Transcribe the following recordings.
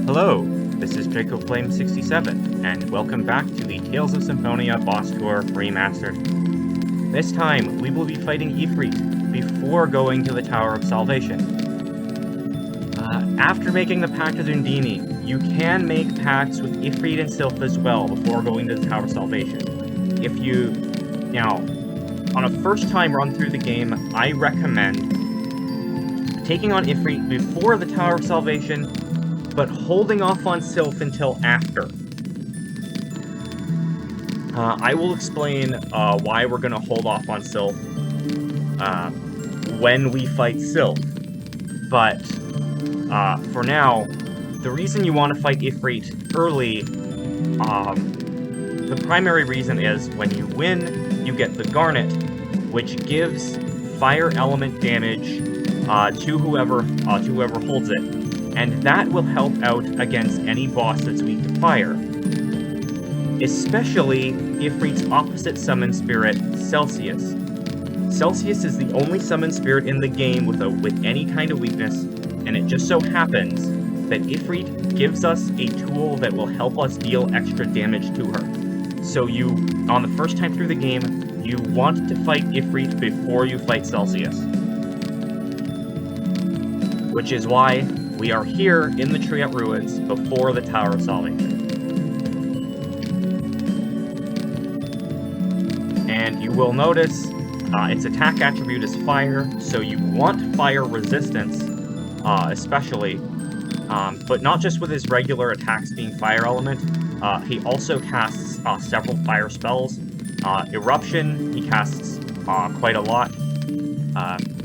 Hello, this is JacobFlame67, and welcome back to the Tales of Symphonia Boss Tour Remastered. This time, we will be fighting Efreet before going to the Tower of Salvation. After making the pact with Undini, you can make pacts with Efreet and Sylph as well before going to the Tower of Salvation. Now, on a first-time run through the game, I recommend taking on Efreet before the Tower of Salvation, but holding off on Sylph until after. I will explain why we're going to hold off on Sylph when we fight Sylph. But for now, the reason you want to fight Efreet early, the primary reason is when you win, you get the Garnet, which gives fire element damage to whoever holds it. And that will help out against any boss that's weak to fire. Especially Efreet's opposite summon spirit, Celsius. Celsius is the only summon spirit in the game with any kind of weakness, and it just so happens that Efreet gives us a tool that will help us deal extra damage to her. So on the first time through the game, you want to fight Efreet before you fight Celsius. Which is why we are here in the Triet Ruins before the Tower of Salvation. And you will notice its attack attribute is fire, so you want fire resistance, especially, but not just with his regular attacks being fire element. He also casts several fire spells. Eruption, he casts quite a lot.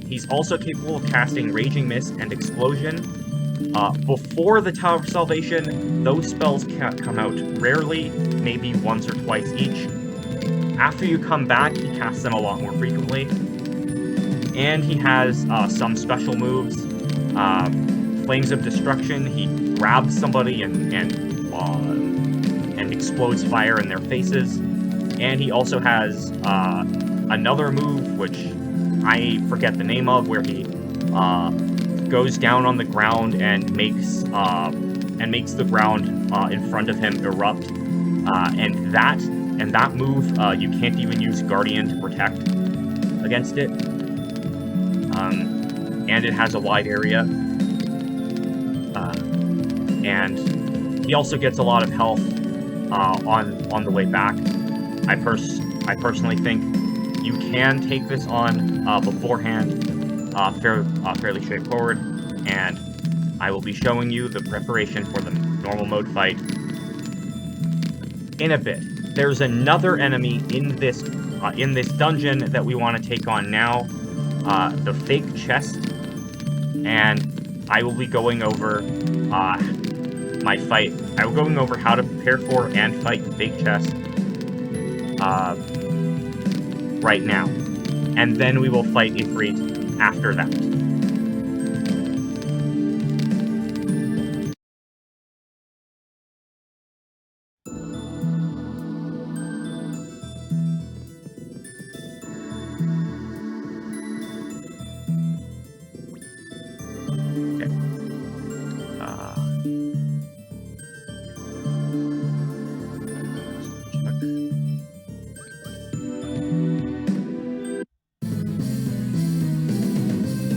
He's also capable of casting Raging Mist and Explosion. Before the Tower of Salvation, those spells can't come out rarely, maybe once or twice each. After you come back, he casts them a lot more frequently. And he has some special moves. Flames of Destruction, he grabs somebody and explodes fire in their faces. And he also has another move, which I forget the name of, where he goes down on the ground and makes the ground in front of him erupt. And that move, you can't even use Guardian to protect against it. And it has a wide area. And he also gets a lot of health on the way back. I personally think you can take this on beforehand, fairly straightforward, and I will be showing you the preparation for the normal mode fight in a bit. There's another enemy in this dungeon that we want to take on now, the fake chest, and I will be going over my fight. I will be going over how to prepare for and fight the fake chest right now, and then we will fight Efreet after that.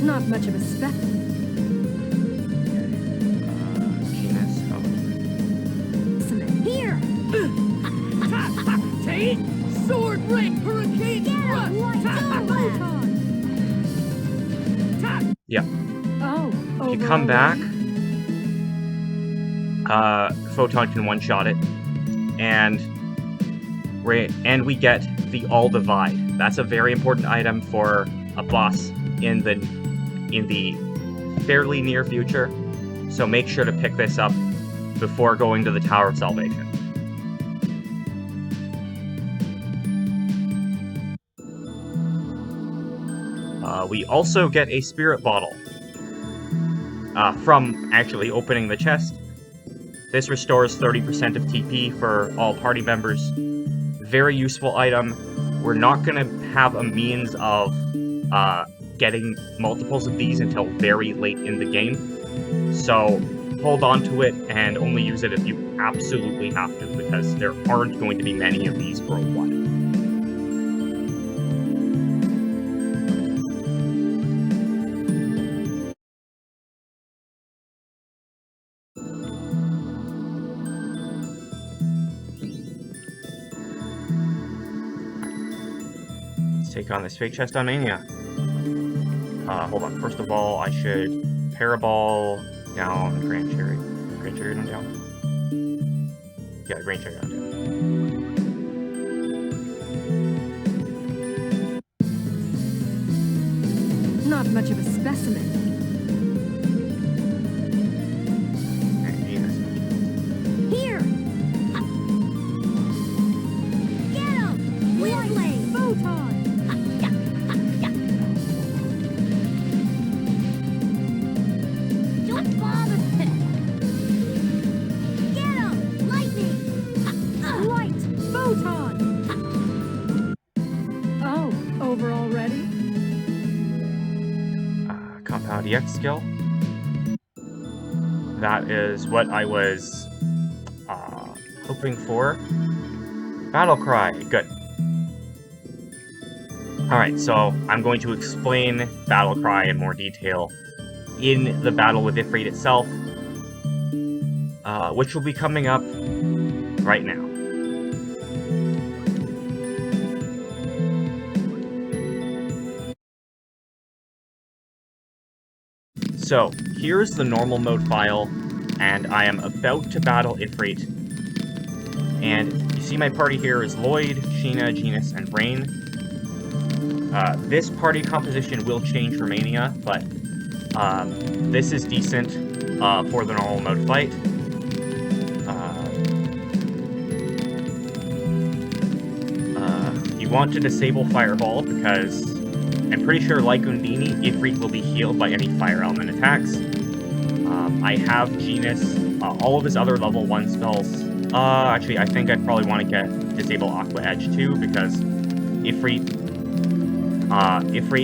Not much of a spec. Genis, Some here! Take sword ring, hurricane thrust. Yeah. Oh. If you come back, Photon can one-shot it, and we get the All Divide. That's a very important item for a boss in the fairly near future, so make sure to pick this up before going to the Tower of Salvation. We also get a spirit bottle from actually opening the chest. This restores 30% of TP for all party members. Very useful item. We're not going to have a means of getting multiples of these until very late in the game. So hold on to it and only use it if you absolutely have to, because there aren't going to be many of these for a while. Let's take on this fake chest on Mania. Hold on. First of all, I should Paraball down Grand Cherry. Grand Cherry on down? Yeah, Grand Cherry on down. Not much of a specimen. And Genis. Here! Get him! Wheelblade! Photon! Don't bother! Get him! Lightning! Light! Photon! Oh, over already? Compound EX skill. That is what I was hoping for. Battle Cry, good. Alright, so I'm going to explain Battle Cry in more detail in the battle with Efreet itself, which will be coming up right now. So, here's the normal mode file, and I am about to battle Efreet. And you see my party here is Lloyd, Sheena, Genis, and Rain. This party composition will change for Mania, but this is decent for the normal mode fight. You want to disable Fireball because I'm pretty sure, like Undini, Efreet will be healed by any fire element attacks. I have Genis, all of his other level 1 spells. Actually, I think I'd probably want to get Disable Aqua Edge too, because Efreet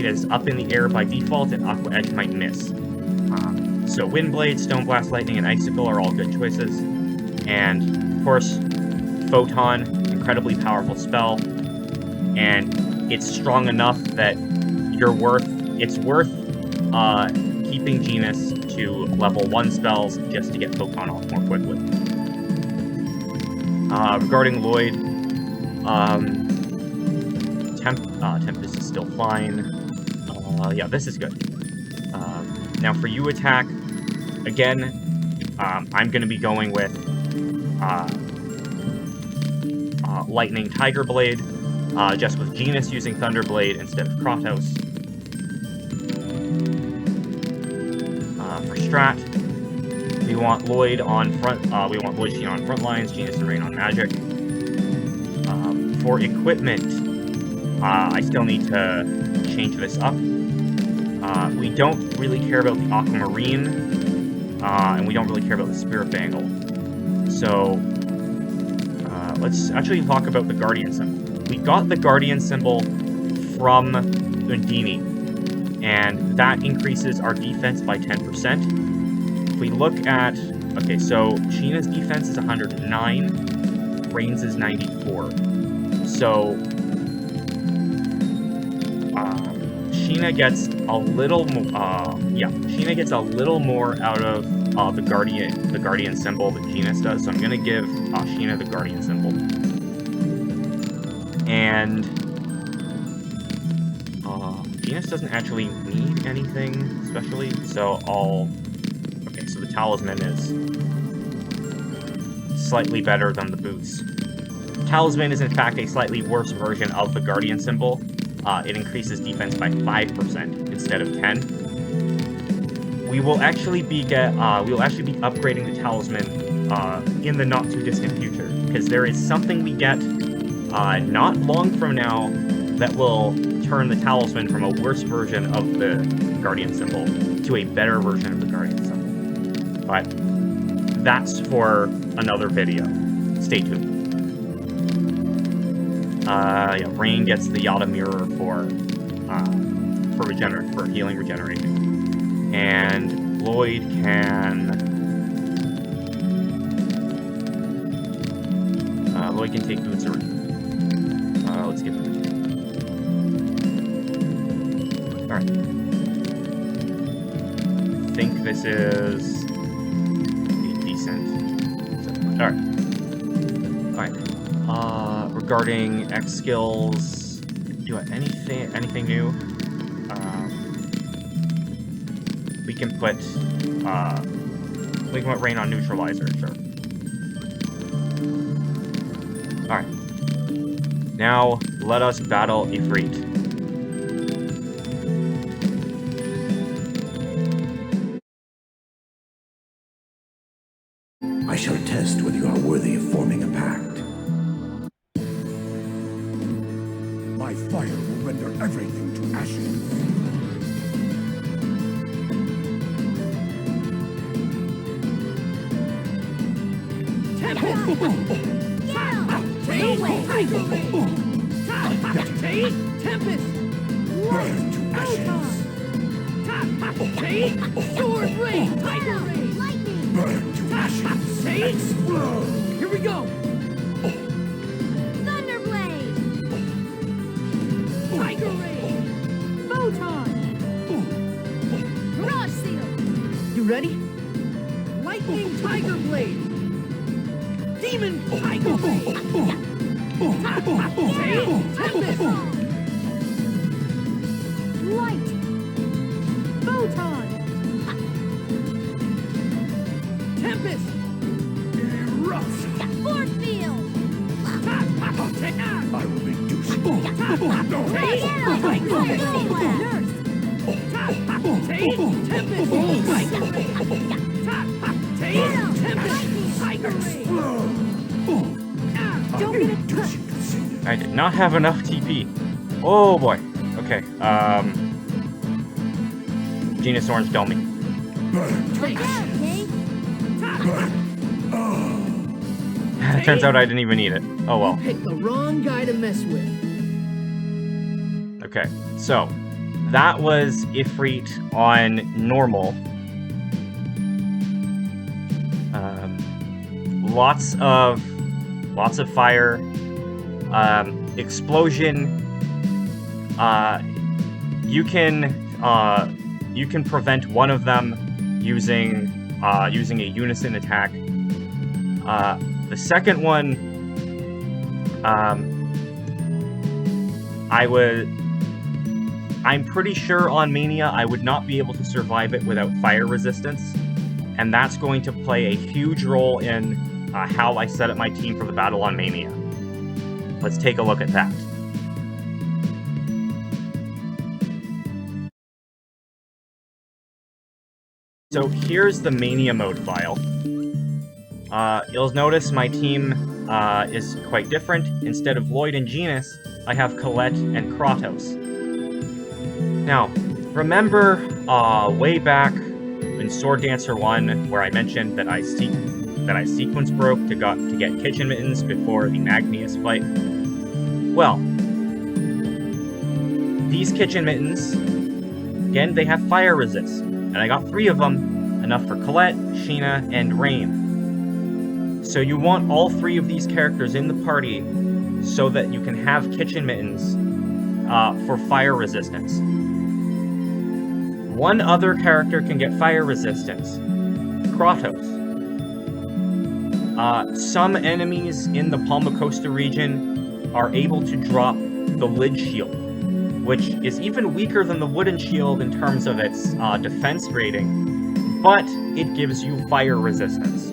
is up in the air by default, and Aqua Edge might miss. So Windblade, Stone Blast, Lightning, and Icicle are all good choices. And, of course, Photon, incredibly powerful spell, and it's strong enough that it's worth keeping Genis to level 1 spells just to get Photon off more quickly. Regarding Lloyd, Tempest is still fine. Yeah, this is good. Now for you attack, again, I'm going to be going with Lightning Tiger Blade, just with Genis using Thunderblade instead of Kratos. For strat, we want Lloyd on front. We want Lloyd Sheena on front lines, Genis and Rain on magic. For equipment, I still need to change this up. We don't really care about the Aquamarine, and we don't really care about the Spirit Bangle. So let's actually talk about the Guardian symbol. We got the Guardian symbol from Undini, and that increases our defense by 10%. If we look at... Okay, so Sheena's defense is 109, Rain's is 94. So Sheena gets a little more... Sheena gets a little more out of the Guardian symbol that Genis does, so I'm going to give Sheena the Guardian symbol. And Genis doesn't actually need anything, especially, so I'll... Okay, so the Talisman is slightly better than the boots. Talisman is in fact a slightly worse version of the Guardian symbol. It increases defense by 5% instead of 10. We will actually be upgrading the Talisman in the not too distant future, because there is something we get not long from now that will turn the Talisman from a worse version of the Guardian symbol to a better version of the Guardian symbol. But that's for another video. Stay tuned. Yeah, Rain gets the Yada Mirror for healing regeneration. And Lloyd can he can take boots already. Let's give him the TP. Alright. I think this is a decent. Alright. Alright. Regarding X skills, do you want anything new? We can put rain on neutralizer, sure. Alright. Now, let us battle Efreet. I shall test whether you are worthy of forming a pact. My fire will render everything to ashes. Tempest! Tempest! Burn to ashes. Sword rain! Tiger rain! Lightning! Burn to ashes. Explode. Here we go! Thunderblade! Tiger rain! Photon! Rush seal! You ready? Lightning tiger blade! Demon tiger blade! Tempest! Light! Photon! Tempest! Eruption. Force field! I will reduce you. I did not have enough TP. Oh boy. Okay. Genis Orange Dome me. Burn to ashes. Turns out I didn't even need it. Oh well. Pick the wrong guy to mess with. Okay, so that was Efreet on normal. Lots of fire, explosion. You can prevent one of them using a unison attack. The second one, I'm pretty sure on Mania I would not be able to survive it without fire resistance, and that's going to play a huge role in how I set up my team for the battle on Mania. Let's take a look at that. So here's the Mania Mode file. You'll notice my team is quite different. Instead of Lloyd and Genis, I have Colette and Kratos. Now, remember way back in Sword Dancer 1, where I mentioned that I sequence broke to get kitchen mittens before the Magnius fight? Well, these kitchen mittens, again, they have fire resist, and I got 3 of them, enough for Colette, Sheena, and Rain. So you want all 3 of these characters in the party so that you can have kitchen mittens for fire resistance. One other character can get fire resistance, Kratos. Some enemies in the Palma Costa region are able to drop the lid shield, which is even weaker than the wooden shield in terms of its defense rating, but it gives you fire resistance.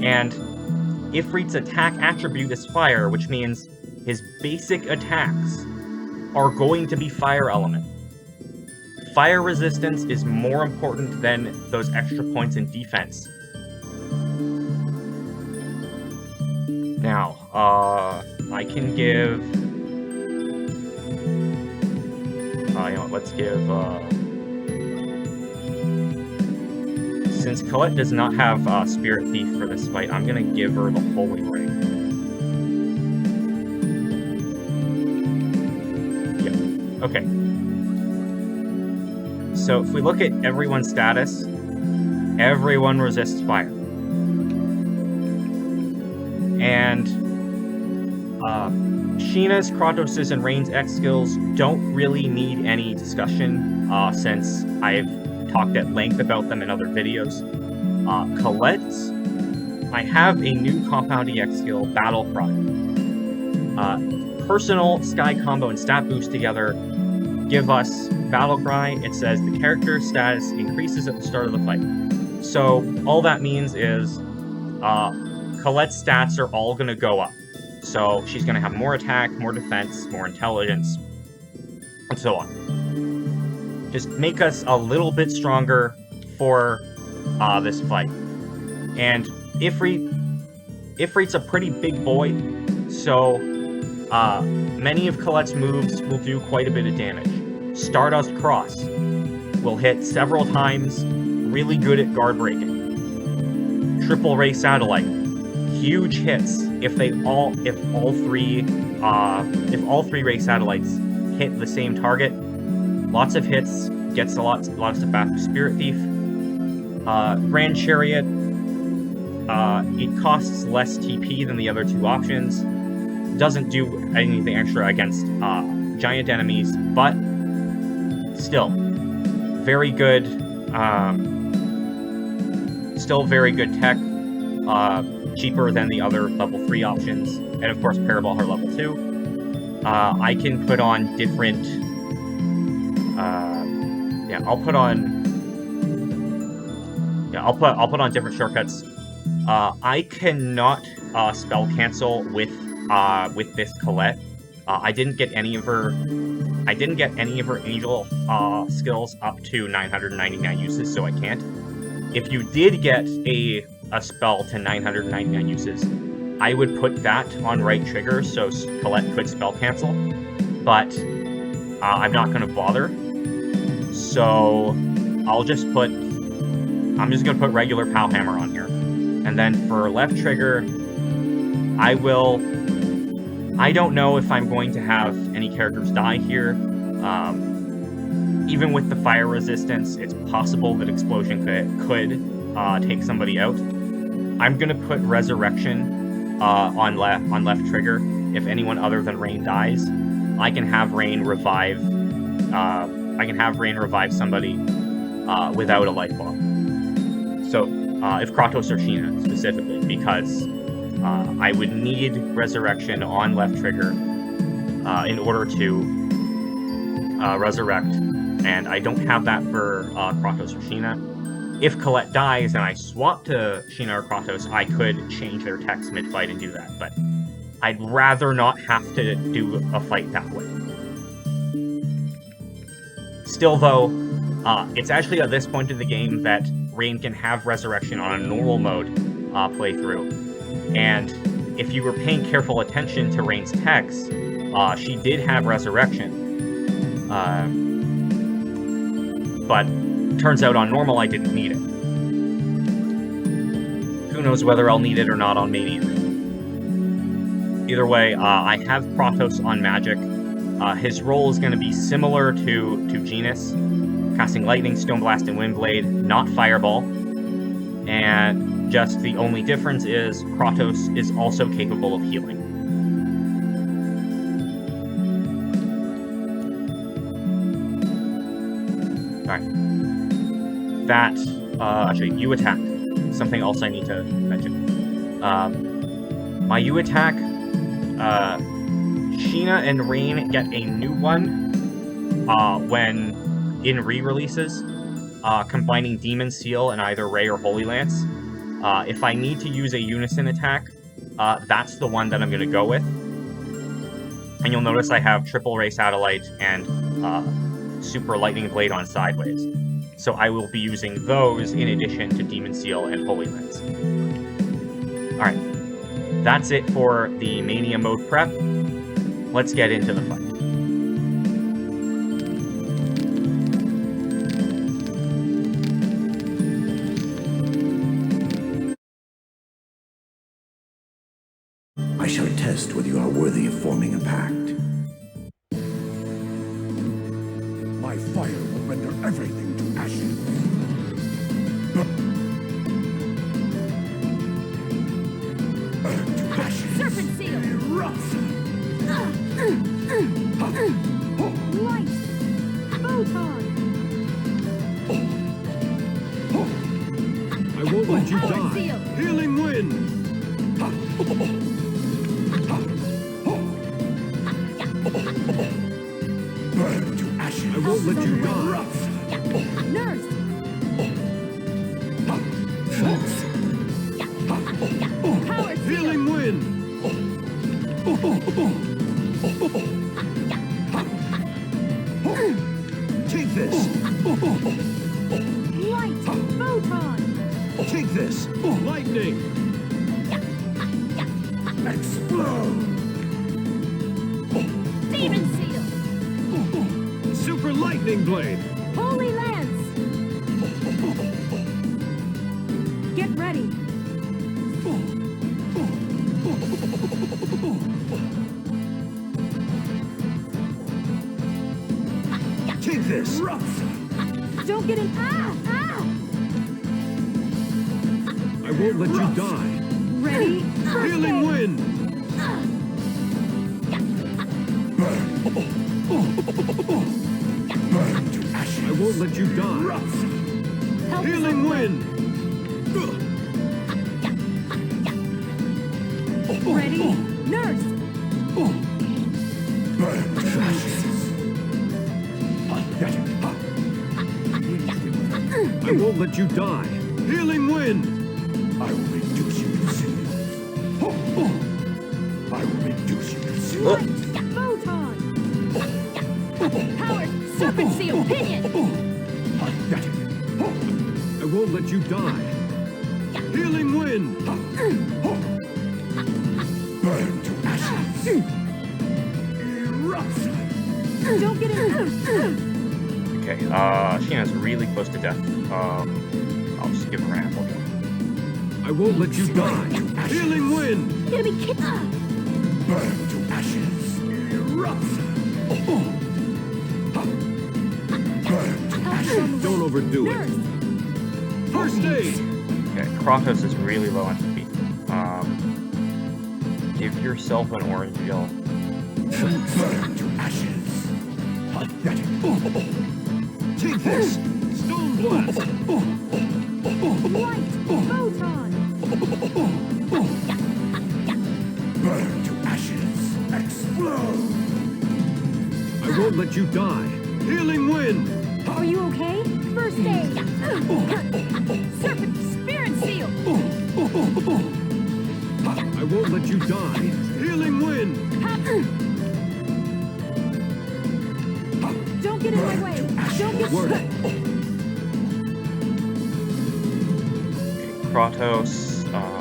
And Efreet's attack attribute is fire, which means his basic attacks are going to be fire element. Fire resistance is more important than those extra points in defense. Now, I can give... let's give... Since Colette does not have Spirit Thief for this fight, I'm gonna give her the Holy Ring. Yeah, okay. So if we look at everyone's status, everyone resists fire. And Sheena's, Kratos', and Rain's X skills don't really need any discussion, since I've talked at length about them in other videos. Colette's, I have a new compound EX skill, Battle Cry. Personal, Sky Combo, and Stat Boost together give us Battle Cry. It says the character's status increases at the start of the fight. So all that means is Colette's stats are all going to go up. So she's going to have more attack, more defense, more intelligence, and so on. Just make us a little bit stronger for this fight. And Efreet's a pretty big boy, so many of Colette's moves will do quite a bit of damage. Stardust Cross will hit several times, really good at guard breaking. Triple Ray Satellite, huge hits if all three Ray Satellites hit the same target. Lots of hits, gets a lot of stuff back from Spirit Thief. Grand Chariot, it costs less TP than the other two options. Doesn't do anything extra against giant enemies, but still very good. Still very good tech. Cheaper than the other level 3 options, and of course Paraball her level 2. I can put on different. I'll put on different shortcuts. I cannot spell cancel with this Colette. I didn't get any of her angel skills up to 999 uses, so I can't. If you did get a spell to 999 uses, I would put that on right trigger so Colette could spell cancel, but I'm not going to bother. So I'm just going to put regular POW Hammer on here. And then for left trigger, I don't know if I'm going to have any characters die here. Even with the fire resistance, it's possible that Explosion could take somebody out. I'm going to put Resurrection on left trigger. If anyone other than Rain dies, I can have Rain revive. Somebody without a life bomb. So if Kratos or Sheena specifically, because I would need Resurrection on left trigger in order to resurrect, and I don't have that for Kratos or Sheena. If Colette dies and I swap to Sheena or Kratos, I could change their text mid-fight and do that, but I'd rather not have to do a fight that way. Still, though, it's actually at this point in the game that Rain can have Resurrection on a normal mode playthrough, and if you were paying careful attention to Rain's text, she did have Resurrection, but turns out on normal I didn't need it. Who knows whether I'll need it or not on Mania. Either way, I have Kratos on Magic. His role is going to be similar to Genis, casting Lightning, Stone Blast, and Windblade, not Fireball. And just the only difference is Kratos is also capable of healing. Alright. That, actually, U attack. Something else I need to mention. My U attack, Sheena and Rain get a new one when in re-releases, combining Demon Seal and either Ray or Holy Lance. If I need to use a unison attack, that's the one that I'm going to go with. And you'll notice I have Triple Ray Satellite and Super Lightning Blade on Sideways. So I will be using those in addition to Demon Seal and Holy Lance. Alright, that's it for the Mania Mode prep. Let's get into the fight. I shall test whether you are worthy of forming a pact. My fire will render everything to ashes. To ashes. Serpent Seal! Light. Photon. I won't let you Power die. seal. Healing wind. Burn to ashes. I won't let you die. Nurse. Power seal. Healing wind. Take this. Light. Photon. Take this. Lightning. Explode. Demon seal. Super lightning blade. Holy lance. Get ready. Take this. Don't get in. Ah! I won't let you die. Ready? Healing wind. Burn to ashes. I won't let you die. Help us Healing on the way. wind. Ready? Nurse. Burn to ashes. I won't let you die. Healing wind. I will reduce you to cinders. I will reduce you to cinders. Light. Photon. Power. Serpent seal. Pinion. I won't let you die. Healing wind. Burn to ashes. Eruption. Don't get in. Okay, Sheena's really close to death. I'll just give her an apple. I won't let you die. Healing wind. Gonna be kicked. Burn to ashes. Eruption. Burn to Help us on the way. Don't overdo it. Nurse. First aid. Okay, Kratos is really low on HP. Give yourself an orange gel. burn to ashes. Take this. Stone blast. Light. Photon. Burn to ashes. Explode. I won't let you die. Healing wind. Are you okay? First aid. Serpent. Spirit seal. I won't let you die. Healing wind. Don't get in my way. Don't get Work. Kratos,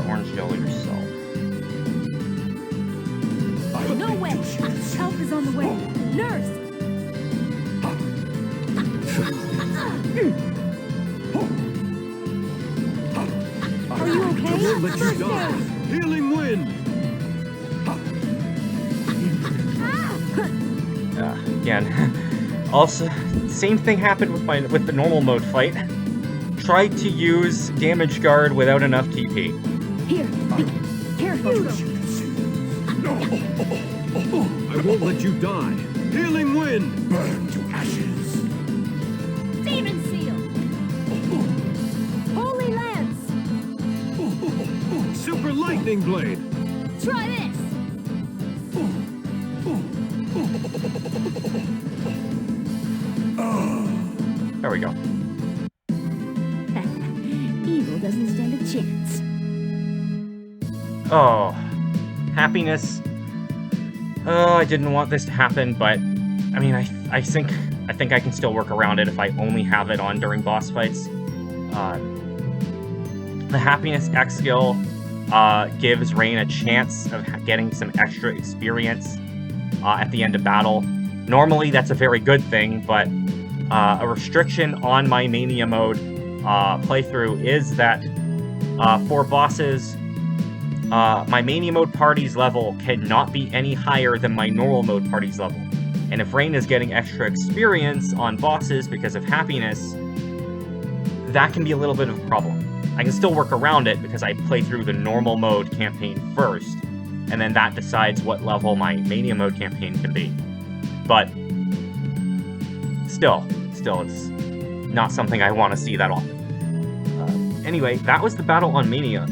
orange gel yourself. I will No way. reduce you to Help is on the way. Nurse. Are you okay? I won't let you First die. aid. Healing wind. Again, also, same thing happened with the normal mode fight. Tried to use damage guard without enough TP. Here. Be careful. I won't let you die. Healing wind. burn to ashes. Demon seal. Holy lance. Super lightning blade. Try this. There we go. Evil doesn't stand a chance. Oh, happiness. Oh, I didn't want this to happen, but I mean, I think I can still work around it if I only have it on during boss fights. The happiness X skill gives Rain a chance of getting some extra experience at the end of battle. Normally, that's a very good thing, but a restriction on my Mania Mode playthrough is that for bosses, my Mania Mode party's level cannot be any higher than my normal mode party's level. And if Rain is getting extra experience on bosses because of happiness, that can be a little bit of a problem. I can still work around it because I play through the normal mode campaign first, and then that decides what level my Mania Mode campaign can be. But still, it's not something I want to see that often. Anyway, that was the battle on Mania.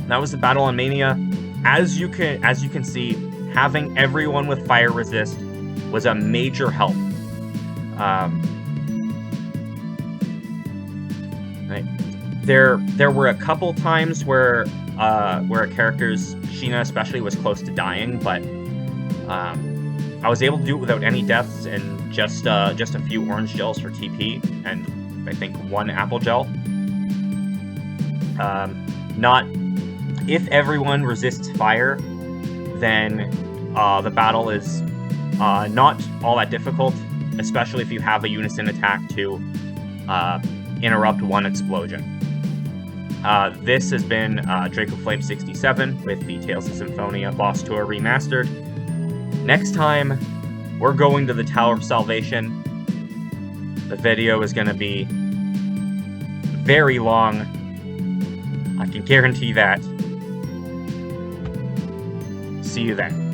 That was the battle on Mania. As you can see, having everyone with fire resist was a major help. There were a couple times where a character's, Sheena especially, was close to dying, but I was able to do it without any deaths and just a few orange gels for TP and I think 1 apple gel. If everyone resists fire, then the battle is not all that difficult, especially if you have a unison attack to interrupt one explosion. This has been Draco Flame 67 with the Tales of Symphonia Boss Tour Remastered. Next time, we're going to the Tower of Salvation. The video is going to be very long. I can guarantee that. See you then.